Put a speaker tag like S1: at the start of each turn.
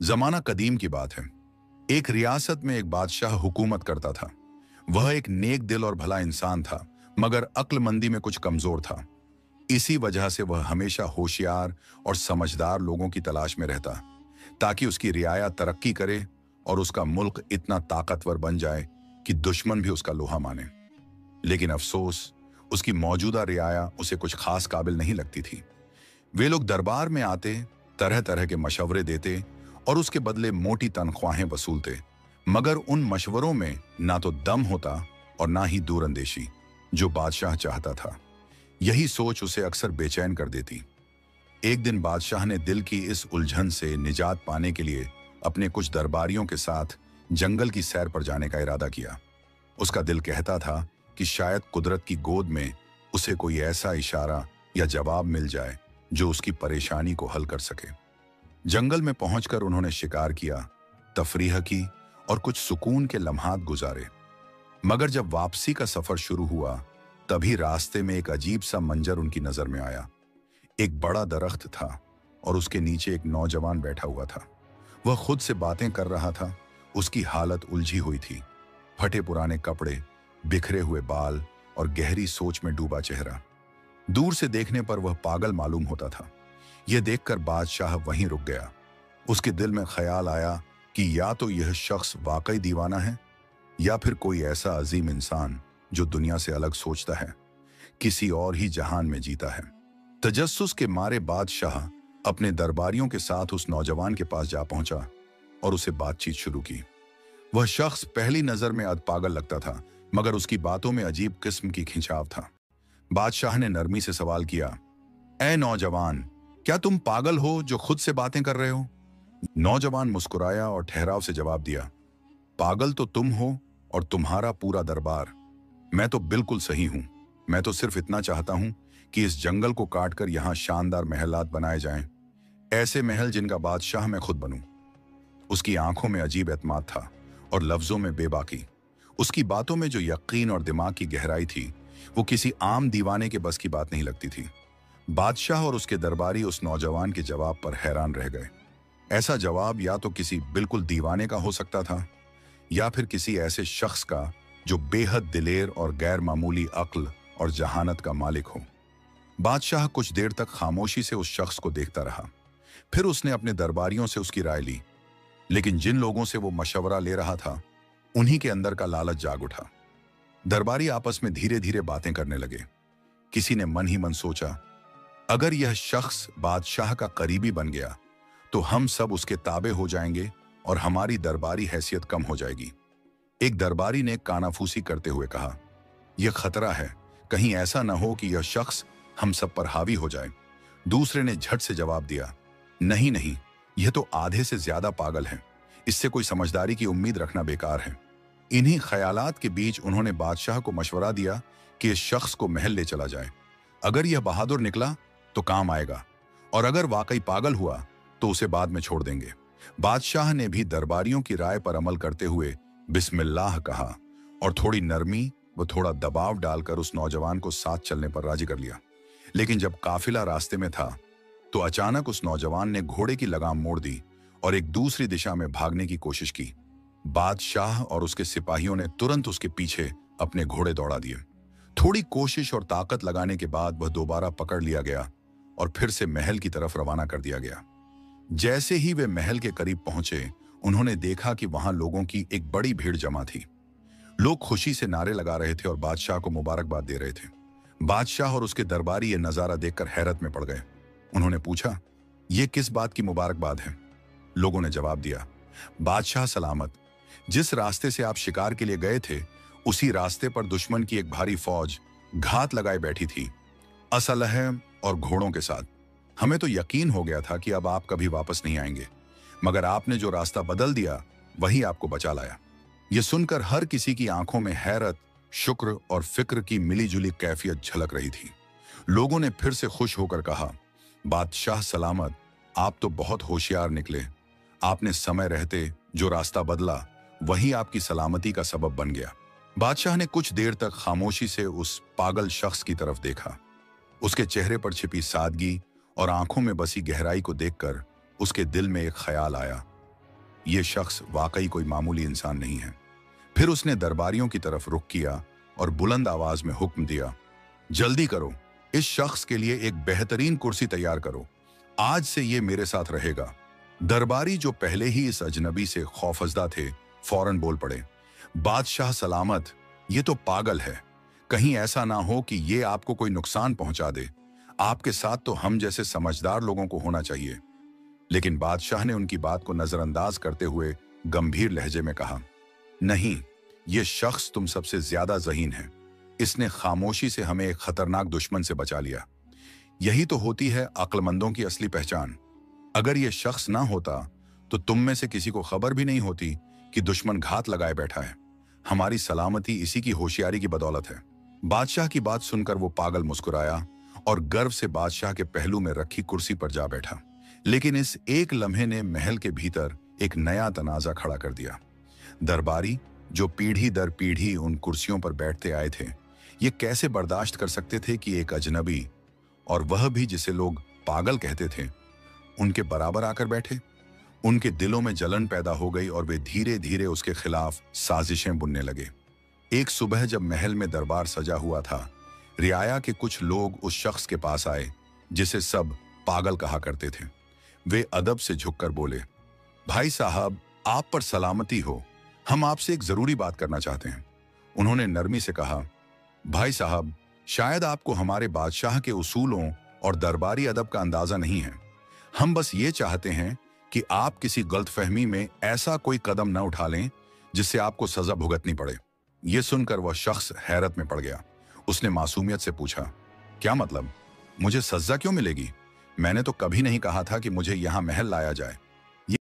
S1: जमाना कदीम की बात है। एक रियासत में एक बादशाह हुकूमत करता था। वह एक नेक दिल और भला इंसान था, मगर अक्लमंदी में कुछ कमजोर था। इसी वजह से वह हमेशा होशियार और समझदार लोगों की तलाश में रहता, ताकि उसकी रियाया तरक्की करे और उसका मुल्क इतना ताकतवर बन जाए कि दुश्मन भी उसका लोहा माने। लेकिन अफसोस, उसकी मौजूदा रियाया उसे कुछ खास काबिल नहीं लगती थी। वे लोग दरबार में आते, तरह तरह के मशवरे देते और उसके बदले मोटी तनख्वाहें वसूलते, मगर उन मशवरों में ना तो दम होता और ना ही दूरंदेशी, जो बादशाह चाहता था। यही सोच उसे अक्सर बेचैन कर देती। एक दिन बादशाह ने दिल की इस उलझन से निजात पाने के लिए अपने कुछ दरबारियों के साथ जंगल की सैर पर जाने का इरादा किया। उसका दिल कहता था कि शायद कुदरत की गोद में उसे कोई ऐसा इशारा या जवाब मिल जाए जो उसकी परेशानी को हल कर सके। जंगल में पहुंचकर उन्होंने शिकार किया, तफरीह की और कुछ सुकून के लम्हात गुजारे। मगर जब वापसी का सफर शुरू हुआ, तभी रास्ते में एक अजीब सा मंजर उनकी नजर में आया। एक बड़ा दरख्त था और उसके नीचे एक नौजवान बैठा हुआ था। वह खुद से बातें कर रहा था। उसकी हालत उलझी हुई थी। फटे पुराने कपड़े, बिखरे हुए बाल और गहरी सोच में डूबा चेहरा। दूर से देखने पर वह पागल मालूम होता था। यह देखकर बादशाह वहीं रुक गया। उसके दिल में ख्याल आया कि या तो यह शख्स वाकई दीवाना है, या फिर कोई ऐसा अजीम इंसान जो दुनिया से अलग सोचता है, किसी और ही जहान में जीता है। तजस्सुस के मारे बादशाह अपने दरबारियों के साथ उस नौजवान के पास जा पहुंचा और उसे बातचीत शुरू की। वह शख्स पहली नजर में पागल लगता था, मगर उसकी बातों में अजीब किस्म की खिंचाव था। बादशाह ने नरमी से सवाल किया, ए नौजवान, क्या तुम पागल हो जो खुद से बातें कर रहे हो? नौजवान मुस्कुराया और ठहराव से जवाब दिया, पागल तो तुम हो और तुम्हारा पूरा दरबार। मैं तो बिल्कुल सही हूं। मैं तो सिर्फ इतना चाहता हूं कि इस जंगल को काटकर यहां शानदार महलात बनाए जाएं, ऐसे महल जिनका बादशाह मैं खुद बनूं। उसकी आंखों में अजीब एतमाद था और लफ्जों में बेबाकी। उसकी बातों में जो यकीन और दिमाग की गहराई थी, वो किसी आम दीवाने के बस की बात नहीं लगती थी। बादशाह और उसके दरबारी उस नौजवान के जवाब पर हैरान रह गए। ऐसा जवाब या तो किसी बिल्कुल दीवाने का हो सकता था, या फिर किसी ऐसे शख्स का जो बेहद दिलेर और गैर मामूली अक्ल और जहानत का मालिक हो। बादशाह कुछ देर तक खामोशी से उस शख्स को देखता रहा। फिर उसने अपने दरबारियों से उसकी राय ली, लेकिन जिन लोगों से वो मशवरा ले रहा था, उन्हीं के अंदर का लालच जाग उठा। दरबारी आपस में धीरे धीरे बातें करने लगे। किसी ने मन ही मन सोचा, अगर यह शख्स बादशाह का करीबी बन गया तो हम सब उसके ताबे हो जाएंगे और हमारी दरबारी हैसियत कम हो जाएगी। एक दरबारी ने कानाफूसी करते हुए कहा, यह खतरा है, कहीं ऐसा न हो कि यह शख्स हम सब पर हावी हो जाए। दूसरे ने झट से जवाब दिया, नहीं नहीं, यह तो आधे से ज्यादा पागल है। इससे कोई समझदारी की उम्मीद रखना बेकार है। इन्हीं ख्यालात के बीच उन्होंने बादशाह को मशवरा दिया कि इस शख्स को महल ले चला जाए। अगर यह बहादुर निकला तो काम आएगा, और अगर वाकई पागल हुआ तो उसे बाद में छोड़ देंगे। बादशाह ने भी दरबारियों की राय पर अमल करते हुए बिस्मिल्लाह कहा और थोड़ी नरमी व थोड़ा दबाव डालकर उस नौजवान को साथ चलने पर राजी कर लिया। लेकिन जब काफिला रास्ते में था तो अचानक उस नौजवान ने घोड़े की लगाम मोड़ दी और एक दूसरी दिशा में भागने की कोशिश की। बादशाह और उसके सिपाहियों ने तुरंत उसके पीछे अपने घोड़े दौड़ा दिए। थोड़ी कोशिश और ताकत लगाने के बाद वह दोबारा पकड़ लिया गया और फिर से महल की तरफ रवाना कर दिया गया। जैसे ही वे महल के करीब पहुंचे, उन्होंने देखा कि वहां लोगों की एक बड़ी भीड़ जमा थी। लोग खुशी से नारे लगा रहे थे और बादशाह को मुबारकबाद दे रहे थे। बादशाह और उसके दरबारी ये नजारा देखकर हैरत में पड़ गए। उन्होंने पूछा, ये किस बात की मुबारकबाद है? लोगों ने जवाब दिया, बादशाह सलामत, जिस रास्ते से आप शिकार के लिए गए थे, उसी रास्ते पर दुश्मन की एक भारी फौज घात लगाए बैठी थी, असलह और घोड़ों के साथ। हमें तो यकीन हो गया था कि अब आप कभी वापस नहीं आएंगे, मगर आपने जो रास्ता बदल दिया वही आपको बचा लाया। यह सुनकर हर किसी की आंखों में हैरत, शुक्र और फिक्र की मिलीजुली कैफियत झलक रही थी। लोगों ने फिर से खुश होकर कहा, बादशाह सलामत, आप तो बहुत होशियार निकले। आपने समय रहते जो रास्ता बदला वही आपकी सलामती का सबब बन गया। बादशाह ने कुछ देर तक खामोशी से उस पागल शख्स की तरफ देखा। उसके चेहरे पर छिपी सादगी और आंखों में बसी गहराई को देखकर उसके दिल में एक ख्याल आया। ये शख्स वाकई कोई मामूली इंसान नहीं है। फिर उसने दरबारियों की तरफ रुख किया और बुलंद आवाज में हुक्म दिया, जल्दी करो, इस शख्स के लिए एक बेहतरीन कुर्सी तैयार करो। आज से ये मेरे साथ रहेगा। दरबारी, जो पहले ही इस अजनबी से खौफजदा थे, फौरन बोल पड़े, बादशाह सलामत, ये तो पागल है। कहीं ऐसा ना हो कि ये आपको कोई नुकसान पहुंचा दे। आपके साथ तो हम जैसे समझदार लोगों को होना चाहिए। लेकिन बादशाह ने उनकी बात को नजरअंदाज करते हुए गंभीर लहजे में कहा, नहीं, ये शख्स तुम सबसे ज्यादा ज़हीन है। इसने खामोशी से हमें एक खतरनाक दुश्मन से बचा लिया। यही तो होती है अक्लमंदों की असली पहचान। अगर ये शख्स ना होता तो तुम में से किसी को खबर भी नहीं होती कि दुश्मन घात लगाए बैठा है। हमारी सलामती इसी की होशियारी की बदौलत है। बादशाह की बात सुनकर वो पागल मुस्कुराया और गर्व से बादशाह के पहलू में रखी कुर्सी पर जा बैठा। लेकिन इस एक लम्हे ने महल के भीतर एक नया तनाजा खड़ा कर दिया। दरबारी, जो पीढ़ी दर पीढ़ी उन कुर्सियों पर बैठते आए थे, ये कैसे बर्दाश्त कर सकते थे कि एक अजनबी, और वह भी जिसे लोग पागल कहते थे, उनके बराबर आकर बैठे। उनके दिलों में जलन पैदा हो गई और वे धीरे धीरे उसके खिलाफ साजिशें बुनने लगे। एक सुबह जब महल में दरबार सजा हुआ था, रियाया के कुछ लोग उस शख्स के पास आए जिसे सब पागल कहा करते थे। वे अदब से झुककर बोले, भाई साहब, आप पर सलामती हो, हम आपसे एक जरूरी बात करना चाहते हैं। उन्होंने नरमी से कहा, भाई साहब, शायद आपको हमारे बादशाह के उसूलों और दरबारी अदब का अंदाजा नहीं है। हम बस ये चाहते हैं कि आप किसी गलतफहमी में ऐसा कोई कदम न उठा लें जिससे आपको सजा भुगतनी पड़े। यह सुनकर वह शख्स हैरत में पड़ गया। उसने मासूमियत से पूछा, क्या मतलब? मुझे सजा क्यों मिलेगी? मैंने तो कभी नहीं कहा था कि मुझे यहां महल लाया जाए।